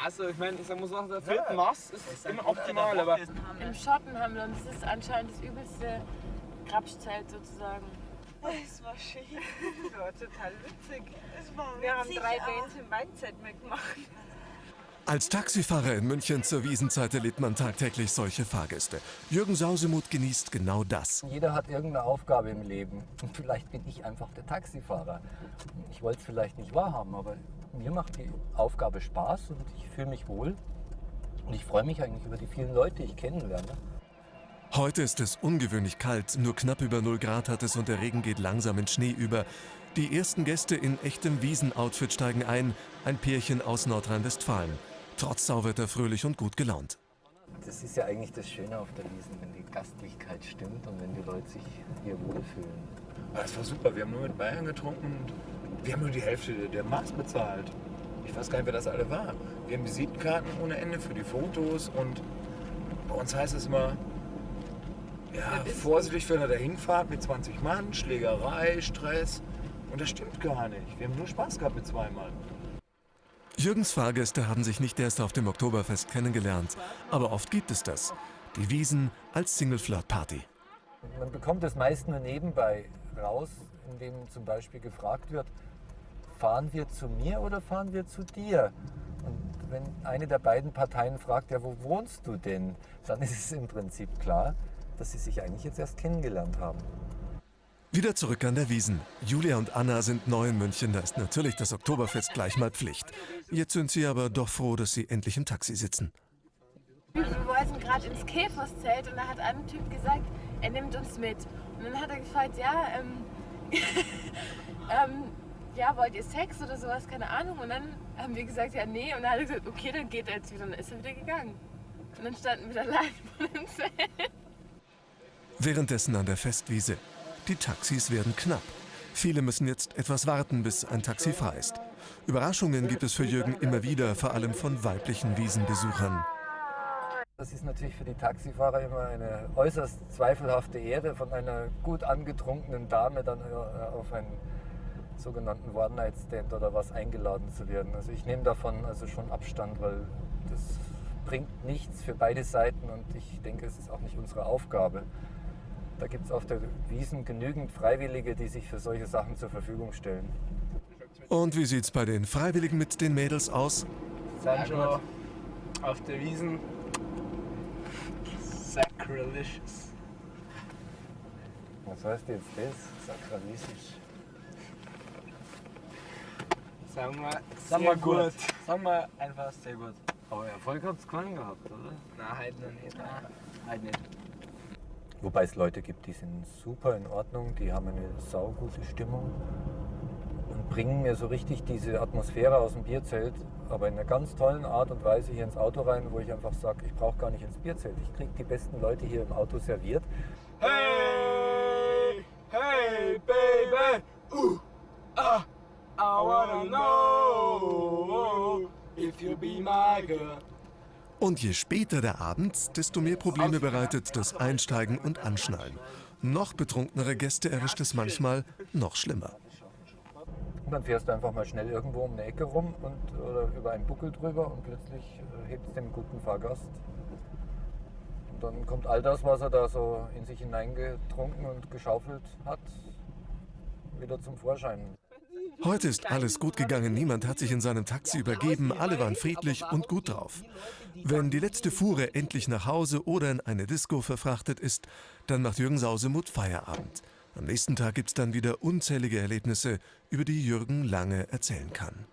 Also ich meine, ich sag mal so, der vierten Maß ist immer optimal, aber... Im Schotten haben wir, und das ist anscheinend das übelste Grabszelt sozusagen. Es war schön. Das war total witzig. Wir haben 3 Bands im Weinzelt mitgemacht. Als Taxifahrer in München zur Wiesenzeit erlebt man tagtäglich solche Fahrgäste. Jürgen Sausemuth genießt genau das. Jeder hat irgendeine Aufgabe im Leben. Und vielleicht bin ich einfach der Taxifahrer. Ich wollte es vielleicht nicht wahrhaben, aber mir macht die Aufgabe Spaß und ich fühle mich wohl. Und ich freue mich eigentlich über die vielen Leute, die ich kennenlerne. Heute ist es ungewöhnlich kalt, nur knapp über 0 Grad hat es und der Regen geht langsam in Schnee über. Die ersten Gäste in echtem Wiesenoutfit steigen ein, ein Pärchen aus Nordrhein-Westfalen. Trotz Sauwetter fröhlich und gut gelaunt. Das ist ja eigentlich das Schöne auf der Wiesn, wenn die Gastlichkeit stimmt und wenn die Leute sich hier wohlfühlen. Das war super, wir haben nur mit Bayern getrunken und wir haben nur die Hälfte der Maß bezahlt. Ich weiß gar nicht, wer das alle war. Wir haben Visitenkarten ohne Ende für die Fotos und bei uns heißt es immer, ja, vorsichtig, wenn ihr da hinfahrt mit 20 Mann, Schlägerei, Stress. Und das stimmt gar nicht. Wir haben nur Spaß gehabt mit 2 Mann. Jürgens Fahrgäste haben sich nicht erst auf dem Oktoberfest kennengelernt, aber oft gibt es das. Die Wiesn als Single-Flirt-Party. Man bekommt es meist nur nebenbei raus, indem zum Beispiel gefragt wird, fahren wir zu mir oder fahren wir zu dir? Und wenn eine der beiden Parteien fragt, ja, wo wohnst du denn? Dann ist es im Prinzip klar, dass sie sich eigentlich jetzt erst kennengelernt haben. Wieder zurück an der Wiesn. Julia und Anna sind neu in München, da ist natürlich das Oktoberfest gleich mal Pflicht. Jetzt sind sie aber doch froh, dass sie endlich im Taxi sitzen. Wir wollten gerade ins Käferszelt und da hat ein Typ gesagt, er nimmt uns mit. Und dann hat er gefragt, ja, ja, wollt ihr Sex oder sowas, keine Ahnung. Und dann haben wir gesagt, ja, nee. Und dann hat er gesagt, okay, dann geht er jetzt wieder. Und dann ist er wieder gegangen. Und dann standen wir allein vor dem Zelt. Währenddessen an der Festwiese. Die Taxis werden knapp. Viele müssen jetzt etwas warten, bis ein Taxi frei ist. Überraschungen gibt es für Jürgen immer wieder, vor allem von weiblichen Wiesenbesuchern. Das ist natürlich für die Taxifahrer immer eine äußerst zweifelhafte Ehre, von einer gut angetrunkenen Dame dann auf einen sogenannten One-Night-Stand oder was eingeladen zu werden. Also ich nehme davon also schon Abstand, weil das bringt nichts für beide Seiten und ich denke, es ist auch nicht unsere Aufgabe. Da gibt es auf der Wiesn genügend Freiwillige, die sich für solche Sachen zur Verfügung stellen. Und wie sieht's bei den Freiwilligen mit den Mädels aus? Sind schon auf der Wiesn. Sacrilegious. Was heißt jetzt das? Sakralistisch. Sagen wir Sagen wir gut. Sagen wir einfach sehr gut. Aber Erfolg hat es keinen gehabt, oder? Nein, heute noch nicht. Nein, heute nicht. Wobei es Leute gibt, die sind super in Ordnung, die haben eine saugute Stimmung und bringen mir so richtig diese Atmosphäre aus dem Bierzelt, aber in einer ganz tollen Art und Weise hier ins Auto rein, wo ich einfach sage, ich brauche gar nicht ins Bierzelt. Ich kriege die besten Leute hier im Auto serviert. Hey, hey, baby, I wanna know if you be my girl. Und je später der Abend, desto mehr Probleme bereitet das Einsteigen und Anschnallen. Noch betrunkenere Gäste erwischt es manchmal noch schlimmer. Und dann fährst du einfach mal schnell irgendwo um eine Ecke rum oder über einen Buckel drüber und plötzlich hebt es dem guten Fahrgast. Und dann kommt all das, was er da so in sich hineingetrunken und geschaufelt hat, wieder zum Vorschein. Heute ist alles gut gegangen, niemand hat sich in seinem Taxi übergeben, alle waren friedlich und gut drauf. Wenn die letzte Fuhre endlich nach Hause oder in eine Disco verfrachtet ist, dann macht Jürgen Sausemuth Feierabend. Am nächsten Tag gibt's dann wieder unzählige Erlebnisse, über die Jürgen lange erzählen kann.